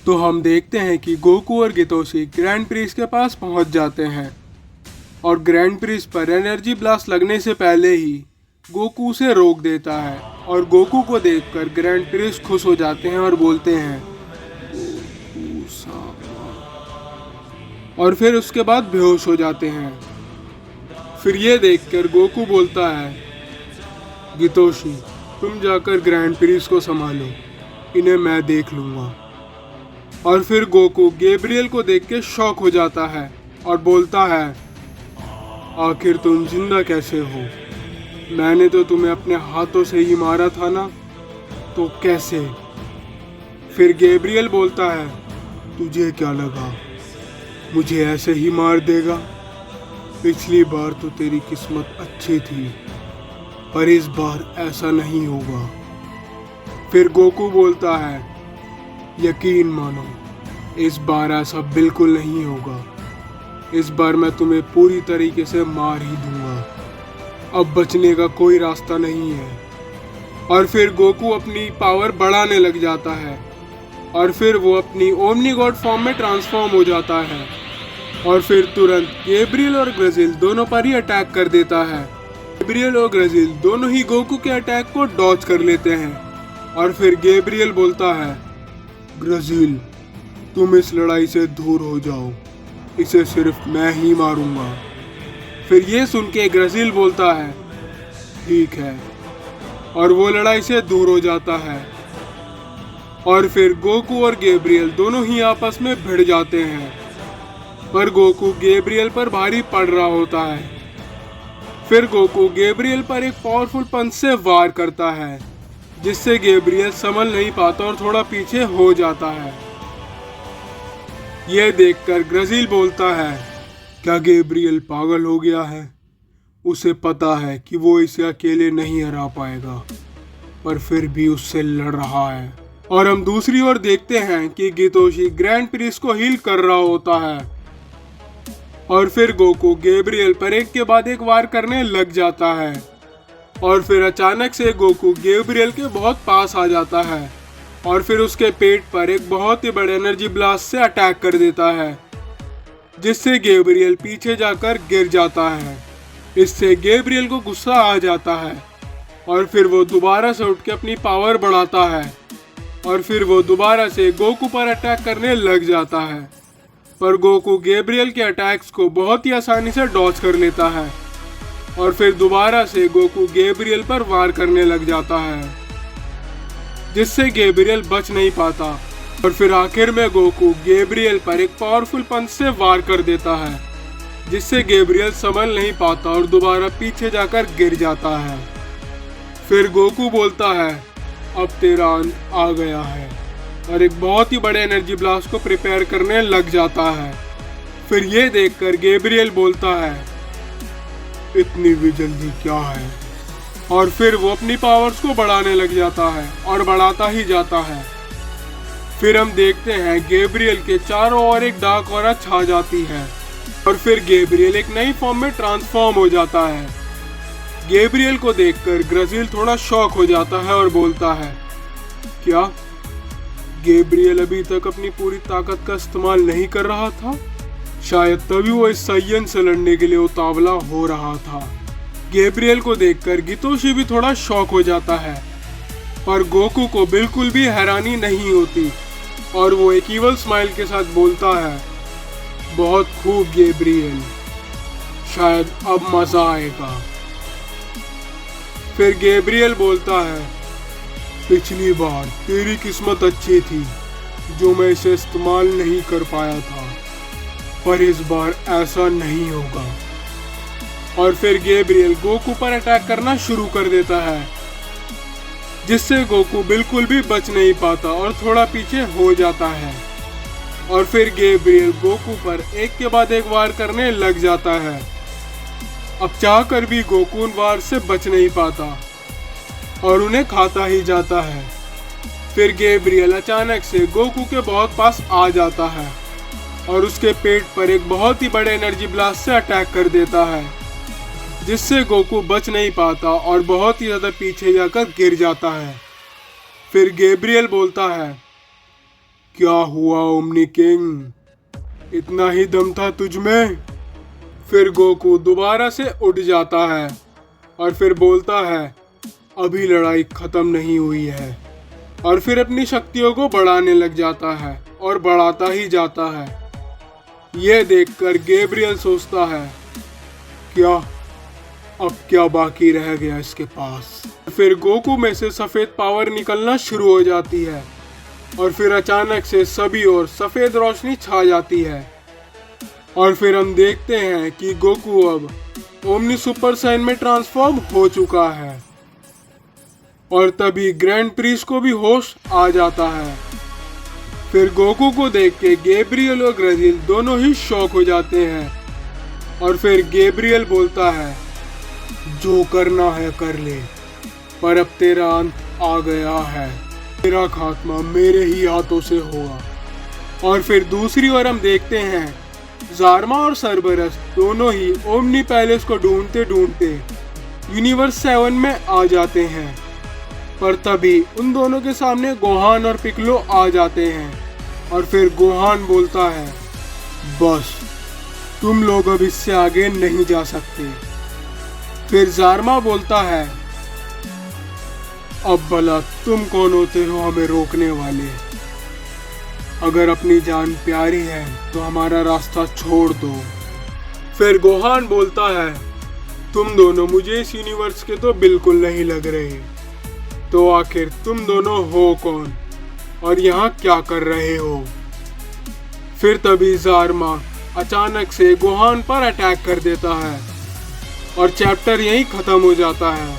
तो हम देखते हैं कि गोकू और गितोशी ग्रैंड प्रिंस के पास पहुंच जाते हैं और ग्रैंड प्रिंस पर एनर्जी ब्लास्ट लगने से पहले ही गोकू उसे रोक देता है और गोकू को देखकर ग्रैंड प्रिंस खुश हो जाते हैं और बोलते हैं गोकू सामा। और फिर उसके बाद बेहोश हो जाते हैं। फिर ये देखकर गोकू बोलता है, गितोशी तुम जाकर ग्रैंड प्रिंस को संभालो, इन्हें मैं देख लूँगा। और फिर गोकू गैब्रियल को देख के शॉक हो जाता है और बोलता है, आखिर तुम जिंदा कैसे हो? मैंने तो तुम्हें अपने हाथों से ही मारा था ना, तो कैसे? फिर गैब्रियल बोलता है, तुझे क्या लगा मुझे ऐसे ही मार देगा? पिछली बार तो तेरी किस्मत अच्छी थी, पर इस बार ऐसा नहीं होगा। फिर गोकू बोलता है, यकीन मानो इस बार ऐसा बिल्कुल नहीं होगा। इस बार मैं तुम्हें पूरी तरीके से मार ही दूंगा, अब बचने का कोई रास्ता नहीं है। और फिर गोकू अपनी पावर बढ़ाने लग जाता है और फिर वो अपनी ओमनी गॉड फॉर्म में ट्रांसफॉर्म हो जाता है और फिर तुरंत गैब्रियल और ग्रजिल दोनों पर ही अटैक कर देता है। गैब्रियल और ग्रजिल दोनों ही गोकू के अटैक को डॉज कर लेते हैं और फिर गैब्रियल बोलता है, ग्रजिल तुम इस लड़ाई से दूर हो जाओ, इसे सिर्फ मैं ही मारूंगा। फिर ये सुन के ग्रजिल बोलता है, ठीक है, और वो लड़ाई से दूर हो जाता है। और फिर गोकू और गैब्रियल दोनों ही आपस में भिड़ जाते हैं, पर गोकू गैब्रियल पर भारी पड़ रहा होता है। फिर गोकू गैब्रियल पर एक पावरफुल पंच से वार करता है, जिससे गैब्रियल संभल नहीं पाता और थोड़ा पीछे हो जाता है। यह देखकर ग्रजिल बोलता है, क्या गैब्रियल पागल हो गया है? उसे पता है कि वो इसे अकेले नहीं हरा पाएगा, पर फिर भी उससे लड़ रहा है। और हम दूसरी ओर देखते हैं कि गितोशी ग्रैंड प्रिंस को हील कर रहा होता है और फिर गोकू गैब्रियल पर एक के बाद एक वार करने लग जाता है और फिर अचानक से गोकू गैब्रियल के बहुत पास आ जाता है और फिर उसके पेट पर एक बहुत ही बड़े एनर्जी ब्लास्ट से अटैक कर देता है, जिससे गैब्रियल पीछे जाकर गिर जाता है। इससे गैब्रियल को गुस्सा आ जाता है और फिर वो दोबारा से उठ के अपनी पावर बढ़ाता है और फिर वो दोबारा से गोकू पर अटैक करने लग जाता है, पर गोकू गैब्रियल के अटैक्स को बहुत ही आसानी से डॉज कर लेता है और फिर दोबारा से गोकू गैब्रियल पर वार करने लग जाता है, जिससे गैब्रियल बच नहीं पाता। और फिर आखिर में गोकू गैब्रियल पर एक पावरफुल पंच से वार कर देता है, जिससे गैब्रियल संभल नहीं पाता और दोबारा पीछे जाकर गिर जाता है। फिर गोकू बोलता है, अब तेरा अंत आ गया है, और एक बहुत ही बड़े एनर्जी ब्लास्ट को प्रिपेयर करने लग जाता है। फिर ये देखकर गैब्रियल बोलता है, इतनी भी जल्दी क्या है? और फिर वो अपनी पावर्स को बढ़ाने लग जाता है और बढ़ाता ही जाता है। फिर हम देखते हैं गैब्रियल के चारों ओर एक डार्क ऑरा छा जाती है और फिर गैब्रियल एक नई फॉर्म में ट्रांसफॉर्म हो जाता है। गैब्रियल को देखकर ग्रजिल थोड़ा शॉक हो जाता है और बोलता है, क्या गैब्रियल अभी तक अपनी पूरी ताकत का इस्तेमाल नहीं कर रहा था? शायद तभी वो इस साइयन से लड़ने के लिए उतावला हो रहा था। गैब्रियल को देखकर गितोशी भी थोड़ा शॉक हो जाता है, पर गोकू को बिल्कुल भी हैरानी नहीं होती और वो एक ईवल स्माइल के साथ बोलता है, बहुत खूब गैब्रियल, शायद अब मजा आएगा। फिर गैब्रियल बोलता है, पिछली बार तेरी किस्मत अच्छी थी जो मैं इसे इस्तेमाल नहीं कर पाया था, पर इस बार ऐसा नहीं होगा। और फिर गैब्रियल गोकू पर अटैक करना शुरू कर देता है, जिससे गोकू बिल्कुल भी बच नहीं पाता और थोड़ा पीछे हो जाता है। और फिर गैब्रियल गोकू पर एक के बाद एक वार करने लग जाता है। अब चाहकर भी गोकू उन वार से बच नहीं पाता और उन्हें खाता ही जाता है। फिर गैब्रियल अचानक से गोकू के बहुत पास आ जाता है और उसके पेट पर एक बहुत ही बड़े एनर्जी ब्लास्ट से अटैक कर देता है, जिससे गोकू बच नहीं पाता और बहुत ही ज़्यादा पीछे जाकर गिर जाता है। फिर गैब्रियल बोलता है, क्या हुआ ओमनी किंग, इतना ही दम था तुझ में? फिर गोकू दोबारा से उठ जाता है और फिर बोलता है अभी लड़ाई खत्म नहीं हुई है, और फिर अपनी शक्तियों को बढ़ाने लग जाता है और बढ़ाता ही जाता है। यह देखकर गैब्रियल सोचता है क्या अब क्या बाकी रह गया इसके पास। फिर गोकू में से सफेद पावर निकलना शुरू हो जाती है और फिर अचानक से सभी ओर सफेद रोशनी छा जाती है और फिर हम देखते हैं कि गोकू अब ओमनी सुपर साइन में ट्रांसफॉर्म हो चुका है। और तभी ग्रैंड प्रीस्ट को भी होश आ जाता है। फिर गोकू को देख के गैब्रियल और ग्रेजिल दोनों ही शॉक हो जाते हैं और फिर गैब्रियल बोलता है जो करना है कर ले, पर अब तेरा अंत आ गया है, तेरा खात्मा मेरे ही हाथों से होगा। और फिर दूसरी ओर हम देखते हैं ज़ार्मा और सरबरस दोनों ही ओमनी पैलेस को ढूंढते ढूंढते यूनिवर्स 7 में आ जाते हैं, पर तभी उन दोनों के सामने गोहान और पिकलो आ जाते हैं और फिर गोहान बोलता है बस तुम लोग अब इससे आगे नहीं जा सकते। फिर ज़ार्मा बोलता है अब भला तुम कौन होते हो हमें रोकने वाले? अगर अपनी जान प्यारी है तो हमारा रास्ता छोड़ दो। फिर गोहान बोलता है तुम दोनों मुझे इस यूनिवर्स के तो बिल्कुल नहीं लग रहे, तो आखिर तुम दोनों हो कौन और यहाँ क्या कर रहे हो? फिर तभी ज़ार्मा अचानक से गोहान पर अटैक कर देता है और चैप्टर यहीं खत्म हो जाता है।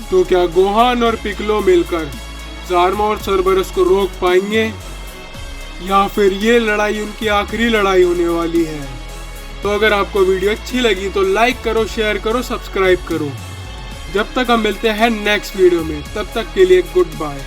तो क्या गोहान और पिकलो मिलकर ज़ार्मा और सरबरस को रोक पाएंगे या फिर ये लड़ाई उनकी आखिरी लड़ाई होने वाली है? तो अगर आपको वीडियो अच्छी लगी तो लाइक करो, शेयर करो, सब्सक्राइब करो। जब तक हम मिलते हैं नेक्स्ट वीडियो में, तब तक के लिए गुड बाय।